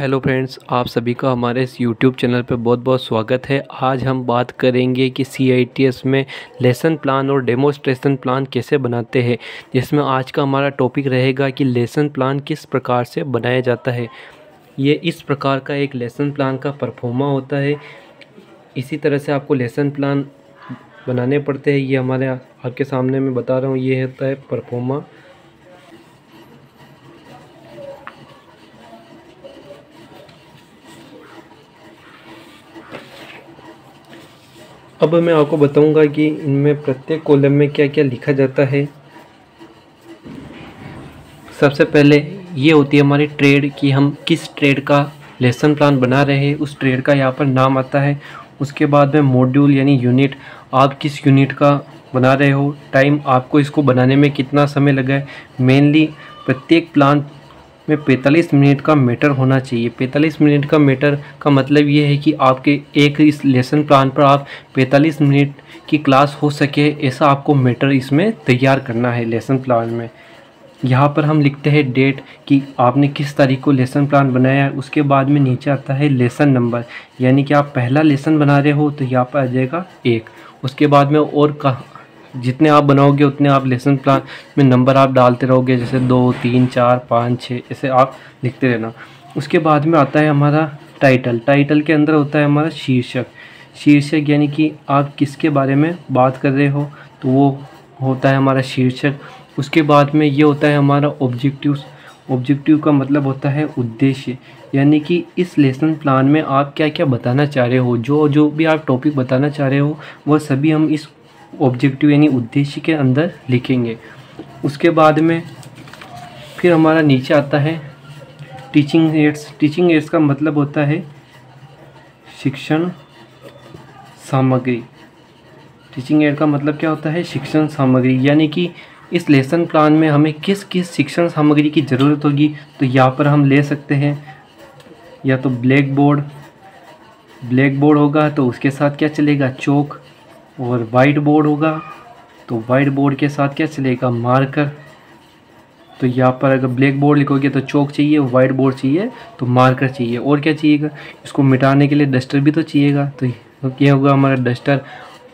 Hello friends, आप सभी का हमारे इस यूट्यूब चैनल पे बहुत बहुत स्वागत है। आज हम बात करेंगे कि CITS में लेसन प्लान और डेमोस्ट्रेशन प्लान कैसे बनाते हैं, जिसमें आज का हमारा टॉपिक रहेगा कि लेसन प्लान किस प्रकार से बनाया जाता है। ये इस प्रकार का एक लेसन प्लान का परफॉर्मा होता है। इसी तरह से आपको लेसन प्लान बनाने पड़ते हैं। ये हमारे आपके सामने मैं बता रहा हूँ, ये होता है परफॉर्मा। अब मैं आपको बताऊंगा कि इनमें प्रत्येक कॉलम में क्या क्या लिखा जाता है। सबसे पहले ये होती है हमारी ट्रेड कि हम किस ट्रेड का लेसन प्लान बना रहे हैं, उस ट्रेड का यहाँ पर नाम आता है। उसके बाद में मॉड्यूल यानी यूनिट, आप किस यूनिट का बना रहे हो, टाइम आपको इसको बनाने में कितना समय लगा है। मेनली प्रत्येक प्लान में 45 मिनट का मैटर होना चाहिए। 45 मिनट का मैटर का मतलब ये है कि आपके एक इस लेसन प्लान पर आप 45 मिनट की क्लास हो सके, ऐसा आपको मैटर इसमें तैयार करना है लेसन प्लान में। यहाँ पर हम लिखते हैं डेट कि आपने किस तारीख को लेसन प्लान बनाया है। उसके बाद में नीचे आता है लेसन नंबर, यानी कि आप पहला लेसन बना रहे हो तो यहाँ पर आ जाएगा 1। उसके बाद में और जितने आप बनाओगे उतने आप लेसन प्लान में नंबर आप डालते रहोगे, जैसे 2, 3, 4, 5, 6 ऐसे आप लिखते रहना। उसके बाद में आता है हमारा टाइटल। टाइटल के अंदर होता है हमारा शीर्षक। शीर्षक यानी कि आप किसके बारे में बात कर रहे हो, तो वो होता है हमारा शीर्षक। उसके बाद में ये होता है हमारा ऑब्जेक्टिव। ऑब्जेक्टिव का मतलब होता है उद्देश्य, यानी कि इस लेसन प्लान में आप क्या क्या बताना चाह रहे हो, जो भी आप टॉपिक बताना चाह रहे हो वह सभी हम इस ऑब्जेक्टिव यानी उद्देश्य के अंदर लिखेंगे। उसके बाद में फिर हमारा नीचे आता है टीचिंग एड्स। टीचिंग एड्स का मतलब होता है शिक्षण सामग्री। टीचिंग एड का मतलब क्या होता है, शिक्षण सामग्री, यानी कि इस लेसन प्लान में हमें किस किस शिक्षण सामग्री की ज़रूरत होगी। तो यहाँ पर हम ले सकते हैं या तो ब्लैक बोर्ड होगा तो उसके साथ क्या चलेगा, चौक। और वाइट बोर्ड होगा तो वाइट बोर्ड के साथ क्या चलेगा, मार्कर। तो यहाँ पर अगर ब्लैक बोर्ड लिखोगे तो चौक चाहिए, वाइट बोर्ड चाहिए तो मार्कर चाहिए। और क्या चाहिएगा, इसको मिटाने के लिए डस्टर भी तो चाहिएगा, तो ये होगा हमारा डस्टर।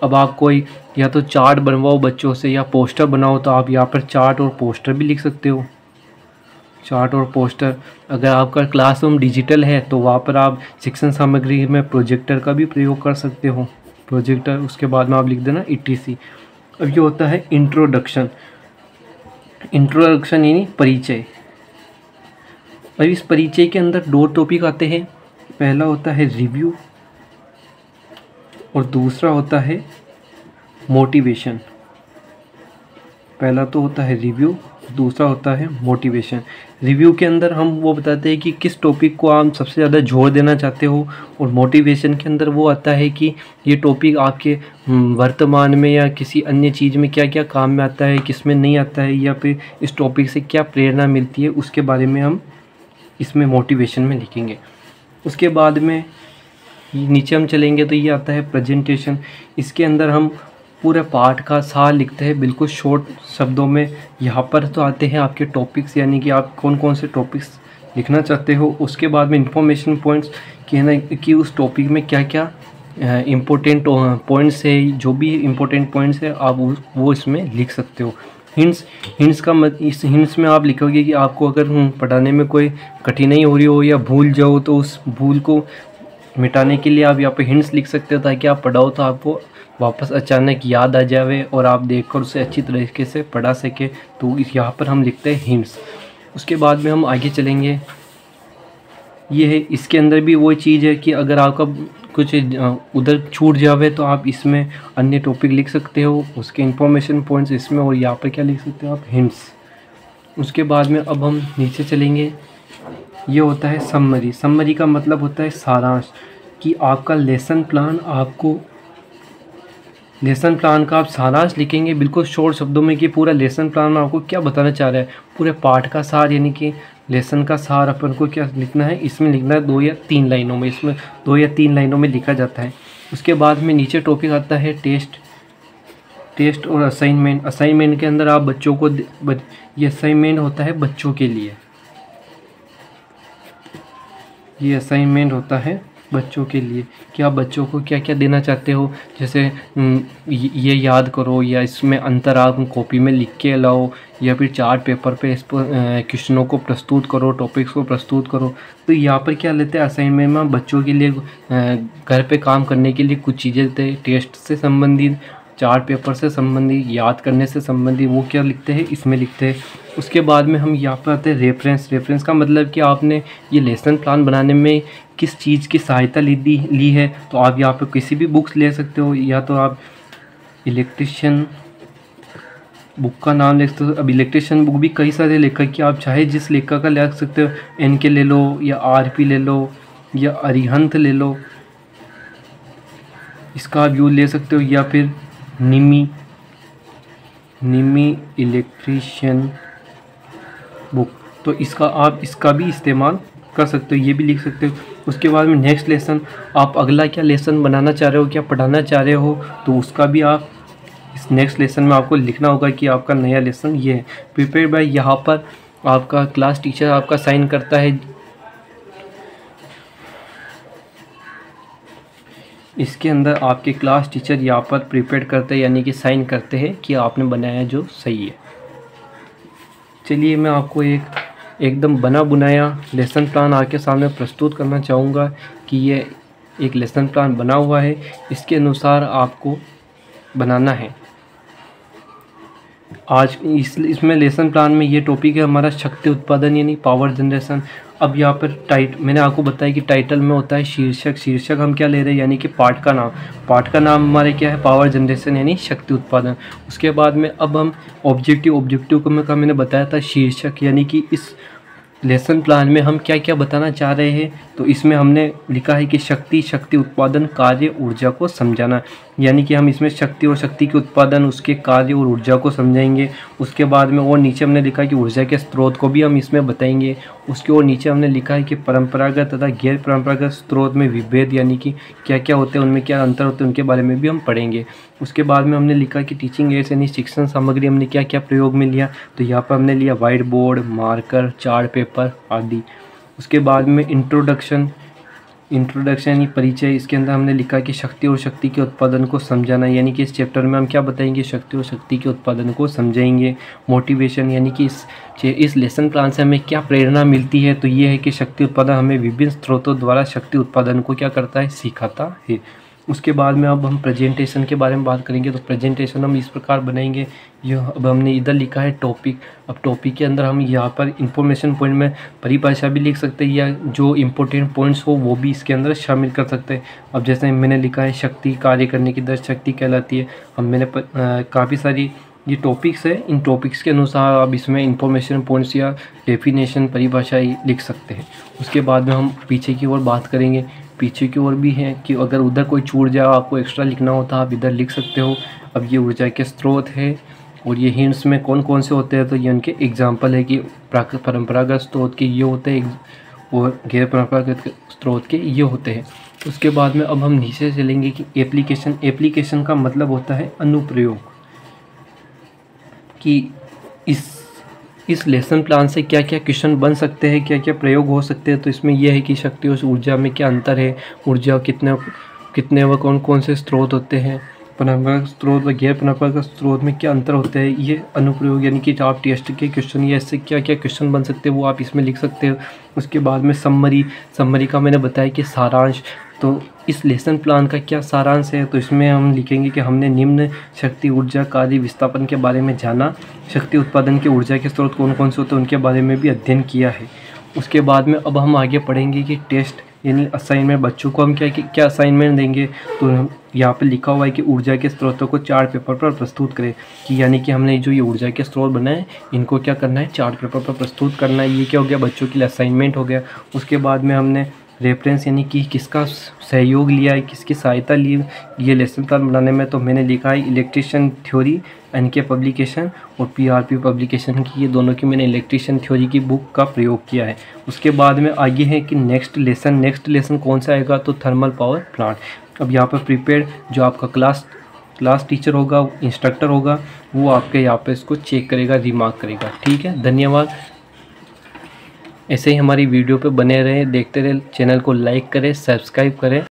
अब आप कोई या तो चार्ट बनवाओ बच्चों से या पोस्टर बनाओ, तो आप यहाँ पर चार्ट और पोस्टर भी लिख सकते हो। चार्ट और पोस्टर। अगर आपका क्लासरूम डिजिटल है तो वहाँ पर आप शिक्षण सामग्री में प्रोजेक्टर का भी प्रयोग कर सकते हो, प्रोजेक्टर। उसके बाद में आप लिख देना ETC। अब ये होता है इंट्रोडक्शन। इंट्रोडक्शन यानी परिचय। अब इस परिचय के अंदर 2 टॉपिक आते हैं। पहला होता है रिव्यू और दूसरा होता है मोटिवेशन। पहला तो होता है रिव्यू, दूसरा होता है मोटिवेशन। रिव्यू के अंदर हम वो बताते हैं कि किस टॉपिक को आप सबसे ज़्यादा जोर देना चाहते हो, और मोटिवेशन के अंदर वो आता है कि ये टॉपिक आपके वर्तमान में या किसी अन्य चीज़ में क्या क्या काम में आता है, किस में नहीं आता है, या फिर इस टॉपिक से क्या प्रेरणा मिलती है, उसके बारे में हम इसमें मोटिवेशन में लिखेंगे। उसके बाद में नीचे हम चलेंगे तो ये आता है प्रेजेंटेशन। इसके अंदर हम पूरे पाठ का सार लिखते हैं बिल्कुल शॉर्ट शब्दों में। यहाँ पर तो आते हैं आपके टॉपिक्स, यानी कि आप कौन कौन से टॉपिक्स लिखना चाहते हो। उसके बाद में इंफॉर्मेशन पॉइंट्स कि है ना, कि उस टॉपिक में क्या क्या इम्पोर्टेंट पॉइंट्स है, जो भी इम्पोर्टेंट पॉइंट्स है आप वो इसमें लिख सकते हो। हिंट्स का इस हिंट्स में आप लिखोगे कि आपको अगर पढ़ाने में कोई कठिनाई हो रही हो या भूल जाओ तो उस भूल को मिटाने के लिए आप यहाँ पे हिंट्स लिख सकते हो, ताकि आप पढ़ाओ तो आपको वापस अचानक याद आ जावे और आप देखकर उसे अच्छी तरीके से पढ़ा सके। तो यहाँ पर हम लिखते हैं हिंट्स। उसके बाद में हम आगे चलेंगे। ये है, इसके अंदर भी वो चीज़ है कि अगर आपका कुछ उधर छूट जावे तो आप इसमें अन्य टॉपिक लिख सकते हो, उसके इंफॉर्मेशन पॉइंट्स इसमें, और यहाँ पर क्या लिख सकते हो आप, हिंट्स। उसके बाद में अब हम नीचे चलेंगे। ये होता है समरी। समरी का मतलब होता है सारांश, कि आपका लेसन प्लान का आप सारांश लिखेंगे बिल्कुल शॉर्ट शब्दों में, कि पूरा लेसन प्लान में आपको क्या बताना चाह रहा है। पूरे पाठ का सार यानी कि लेसन का सार अपन को क्या लिखना है, इसमें लिखना है 2 या 3 लाइनों में। इसमें 2 या 3 लाइनों में लिखा जाता है। उसके बाद में नीचे टॉपिक आता है टेस्ट और असाइनमेंट। असाइनमेंट के अंदर आप बच्चों को ये असाइनमेंट होता है बच्चों के लिए। ये असाइनमेंट होता है बच्चों के लिए कि आप बच्चों को क्या क्या देना चाहते हो। जैसे ये याद करो, या इसमें अंतर आप कॉपी में लिख के लाओ, या फिर चार्ट पेपर पे इस पर क्वेश्चनों को प्रस्तुत करो, टॉपिक्स को प्रस्तुत करो। तो यहाँ पर क्या लेते हैं असाइनमेंट में बच्चों के लिए घर पे काम करने के लिए कुछ चीज़ें देते हैं, टेस्ट से संबंधित, चार्ट पेपर से संबंधित, याद करने से संबंधित, वो क्या लिखते हैं इसमें लिखते हैं। उसके बाद में हम यहाँ पर आते हैं रेफरेंस का मतलब कि आपने ये लेसन प्लान बनाने में किस चीज़ की सहायता ली है। तो आप यहाँ पर किसी भी बुक्स ले सकते हो, या तो आप इलेक्ट्रिशियन बुक का नाम लिख सकते हो। अब इलेक्ट्रिशियन बुक भी कई सारे लेखक की, आप चाहे जिस लेखक का ले सकते हो, NK ले लो, या RP ले लो, या अरिहंत ले लो, इसका आप यूज ले सकते हो। या फिर निमी इलेक्ट्रिशियन बुक, तो आप इसका भी इस्तेमाल कर सकते हो, ये भी लिख सकते हो। उसके बाद में नेक्स्ट लेसन, आप अगला क्या लेसन बनाना चाह रहे हो, क्या पढ़ाना चाह रहे हो, तो उसका भी आप इस नेक्स्ट लेसन में आपको लिखना होगा कि आपका नया लेसन ये है। प्रिपेयर बाय, यहाँ पर आपका क्लास टीचर आपका साइन करता है। इसके अंदर आपके क्लास टीचर यहाँ पर प्रिपेयर करते हैं, यानी कि साइन करते हैं कि आपने बनाया जो सही है। चलिए मैं आपको एकदम बना बुनाया लेसन प्लान आपके सामने प्रस्तुत करना चाहूँगा कि ये एक लेसन प्लान बना हुआ है, इसके अनुसार आपको बनाना है। आज इसमें लेसन प्लान में ये टॉपिक है हमारा शक्ति उत्पादन यानी पावर जनरेशन। अब यहाँ पर मैंने आपको बताया कि टाइटल में होता है शीर्षक हम क्या ले रहे हैं, यानी कि पाठ का नाम हमारे क्या है, पावर जनरेशन यानी शक्ति उत्पादन। उसके बाद में अब हम ऑब्जेक्टिव का मैंने बताया था शीर्षक, यानी कि इस लेसन प्लान में हम क्या क्या बताना चाह रहे हैं। तो इसमें हमने लिखा है कि शक्ति उत्पादन, कार्य, ऊर्जा को समझाना, यानी कि हम इसमें शक्ति और शक्ति के उत्पादन, उसके कार्य और ऊर्जा को समझाएंगे। उसके बाद में और नीचे हमने लिखा है कि ऊर्जा के स्रोत को भी हम इसमें बताएंगे। उसके और नीचे हमने लिखा है कि परंपरागत तथा गैर परंपरागत स्रोत में विभेद, यानी कि क्या क्या होते हैं, उनमें क्या अंतर होते हैं, उनके बारे में भी हम पढ़ेंगे। उसके बाद में हमने लिखा कि टीचिंग एड्स यानी शिक्षण सामग्री हमने क्या क्या प्रयोग में लिया। तो यहाँ पर हमने लिया white board, marker, chart paper आदि। उसके बाद में इंट्रोडक्शन यानी परिचय, इसके अंदर हमने लिखा कि शक्ति और शक्ति के उत्पादन को समझाना, यानी कि इस चैप्टर में हम क्या बताएंगे, शक्ति और शक्ति के उत्पादन को समझाएंगे। मोटिवेशन, यानी कि इस लेसन प्लान से हमें क्या प्रेरणा मिलती है। तो ये है कि शक्ति उत्पादन हमें विभिन्न स्रोतों द्वारा शक्ति उत्पादन को क्या करता है, सिखाता है। उसके बाद में अब हम प्रेजेंटेशन के बारे में बात करेंगे। तो प्रेजेंटेशन हम इस प्रकार बनाएंगे, यह अब हमने इधर लिखा है टॉपिक। अब टॉपिक के अंदर हम यहाँ पर इंफॉर्मेशन पॉइंट में परिभाषा भी लिख सकते हैं, या जो इम्पोर्टेंट पॉइंट्स हो वो भी इसके अंदर शामिल कर सकते हैं। अब जैसे मैंने लिखा है शक्ति, कार्य करने की दर शक्ति कहलाती है। अब मैंने काफ़ी सारी ये टॉपिक्स है, इन टॉपिक्स के अनुसार आप इसमें इंफॉर्मेशन पॉइंट्स या डेफिनेशन परिभाषा लिख सकते हैं। उसके बाद में हम पीछे की ओर बात करेंगे। पीछे की ओर भी है कि अगर उधर कोई छूट जाए, आपको एक्स्ट्रा लिखना होता है, आप इधर लिख सकते हो। अब ये ऊर्जा के स्रोत है, और ये हिंट्स में कौन कौन से होते हैं, तो ये उनके एग्जाम्पल है कि परंपरागत स्रोत के ये होते हैं और गैर परंपरागत स्रोत के ये होते हैं। उसके बाद में अब हम नीचे चलेंगे कि एप्लीकेशन का मतलब होता है अनुप्रयोग, कि इस लेसन प्लान से क्या क्या क्वेश्चन बन सकते हैं, क्या क्या प्रयोग हो सकते हैं। तो इसमें यह है कि शक्ति और ऊर्जा में क्या अंतर है, ऊर्जा कितने व कौन कौन से स्रोत होते हैं, परंपरागत स्रोत व गैर परंपरागत स्रोत में क्या अंतर होते हैं। ये अनुप्रयोग, यानी कि आप टेस्ट के क्वेश्चन या इससे क्या क्या क्वेश्चन बन सकते हैं वो आप इसमें लिख सकते हो। उसके बाद में समरी का मैंने बताया कि सारांश, तो इस लेसन प्लान का क्या सारांश है। तो इसमें हम लिखेंगे कि हमने निम्न शक्ति, ऊर्जा, कार्य, विस्थापन के बारे में जाना, शक्ति उत्पादन के ऊर्जा के स्रोत कौन कौन से होते हैं उनके बारे में भी अध्ययन किया है। उसके बाद में अब हम आगे पढ़ेंगे कि टेस्ट यानी असाइनमेंट, बच्चों को हम क्या असाइनमेंट देंगे। तो यहाँ पे लिखा हुआ है कि ऊर्जा के स्रोतों को चार्ट पेपर पर प्रस्तुत करें, कि यानी कि हमने जो ये ऊर्जा के स्रोत बनाए इनको क्या करना है, चार्ट पेपर पर प्रस्तुत करना है। ये क्या हो गया, बच्चों के लिए असाइनमेंट हो गया। उसके बाद में हमने रेफरेंस यानी कि किसका सहयोग लिया है, किसकी सहायता ली ये लेसन प्लान बनाने में। तो मैंने लिखा है इलेक्ट्रिशियन थ्योरी, NK पब्लिकेशन और PRP पब्लिकेशन की, ये दोनों की मैंने इलेक्ट्रिशियन थ्योरी की बुक का प्रयोग किया है। उसके बाद में आगे है कि नेक्स्ट लेसन कौन सा आएगा, तो थर्मल पावर प्लांट। अब यहाँ पर प्रिपेयर जो आपका क्लास टीचर होगा, इंस्ट्रक्टर होगा, वो आपके यहाँ पे इसको चेक करेगा, रिमार्क करेगा। ठीक है, धन्यवाद। ऐसे ही हमारी वीडियो पे बने रहें, देखते रहें। चैनल को लाइक करें, सब्सक्राइब करें।